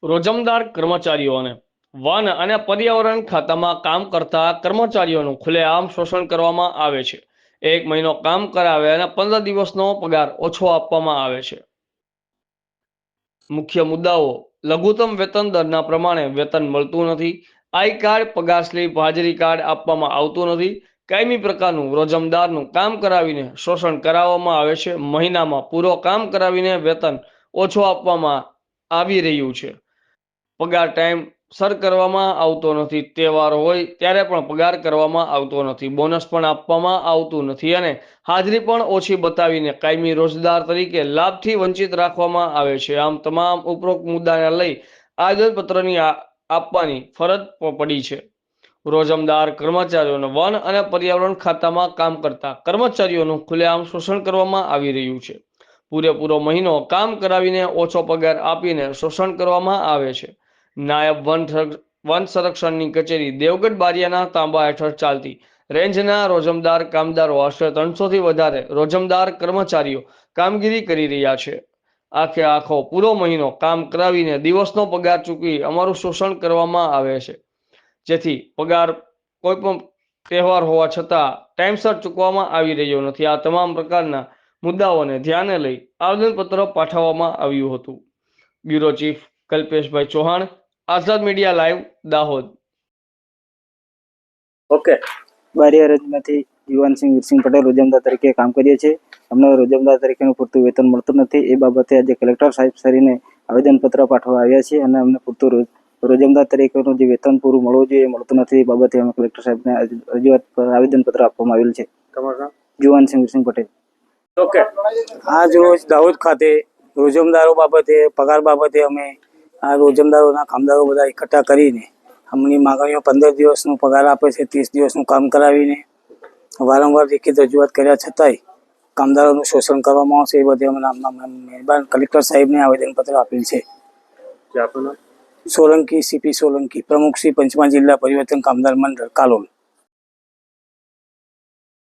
રોજમદાર કર્મચારીઓને વન અને પર્યાવરણ ખાતામાં કામ કરતા કર્મચારીઓનું ખુલ્લેઆમ શોષણ કરવામાં આવે છે। 1 મહિનો કામ કરાવે અને 15 દિવસનો પગાર ઓછો આપવામાં આવે છે। મુખ્ય મુદ્દાઓ: લઘુત્તમ વેતન દરના પ્રમાણે વેતન મળતું નથી, આઈ કાર્ડ, પગાર સ્લીપ, હાજરી કાર્ડ આપવામાં આવતું નથી, કાયમી પ્રકારનું રોજમદારનું કામ કરાવીને શોષણ કરાવવામાં આવે છે, મહિનામાં પૂરો કામ કરાવીને વેતન ઓછો આપવામાં આવી રહ્યું છે, પગાર ટાઈમ સર કરવામાં આવતો નથી, તહેવાર હોય ત્યારે પણ પગાર કરવામાં આવતો નથી, બોનસ પણ આપવામાં આવતું નથી અને હાજરી પણ ઓછી બતાવીને કાયમી રોજદાર તરીકે લાભથી વંચિત રાખવામાં આવે છે। આમ તમામ ઉપરોક્ત મુદ્દાને લઈ આવેદનપત્રની આપવાની ફરજ પડી છે। રોજમદાર કર્મચારીઓને વન અને પર્યાવરણ ખાતામાં કામ કરતા કર્મચારીઓનું ખુલ્લેઆમ શોષણ કરવામાં આવી રહ્યું છે। પૂરેપૂરો મહિનો કામ કરાવીને ઓછો પગાર આપીને શોષણ કરવામાં આવે છે। નાયબ વન સંરક્ષણની કચેરી દેવગઢ બારિયાના તાંબા હેઠળ ચાલતી રેન્જના રોજમદાર કામદારો આશરે 300 થી વધારે રોજમદાર કર્મચારીઓ કામગીરી કરી રહ્યા છે। આખે આખો પૂરો મહિનો કામ કરાવીને દિવસનો પગાર ચૂકવી અમારું શોષણ કરવામાં આવે છે, જેથી પગાર કોઈ પણ તહેવાર હોવા છતાં ટાઈમસર ચૂકવવામાં આવી રહ્યો નથી। આ તમામ પ્રકારના મુદ્દાઓને ધ્યાને લઈ આવેદનપત્ર પાઠવવામાં આવ્યું હતું। Bureau chief Kalpeshbhai Chauhan, Azad media live, Dahod. Okay, Baria રેન્જમાંથી યુવાનસિંહ વીરસિંહ પટેલ રોજમદાર તરીકે કામ કરીએ છીએ। અમને રોજમદાર તરીકેનું પૂરતું વેતન મળતું નથી। એ બાબતે આજે કલેક્ટર સાહેબ શ્રીને આવેદનપત્ર પાઠવવા આવ્યા છીએ અને અમને પૂરતું રોજમદાર તરીકેનું જે વેતન પૂરું મળવું જોઈએ એ મળતું નથી। એ બાબતે અમે કલેક્ટર સાહેબને રજૂઆત આવેદનપત્ર આપવામાં આવેલ છે। તમારું નામ? યુવાનસિંહ વીરસિંહ પટેલ। ઓકે, આજ રોજ દાહોદ ખાતે રોજમદારો બાબતે પગાર બાબતે અમે આ રોજમદારોના કામદારો બધા એકઠા કરીને અમની માગણીઓ 15 દિવસનો પગાર આપે છે, 30 દિવસનું કામ કરાવીને વારંવાર લેખિત રજૂઆત કર્યા છતાંય કામદારોનું શોષણ કરવામાં આવશે એ બધે અમે મહેરબાન કલેક્ટર સાહેબને આવેદનપત્ર આપેલ છે। સોલંકી સીપી સોલંકી, પ્રમુખ શ્રી પંચમહાલ જિલ્લા પરિવર્તન કામદાર મંડળ, કાલોલ।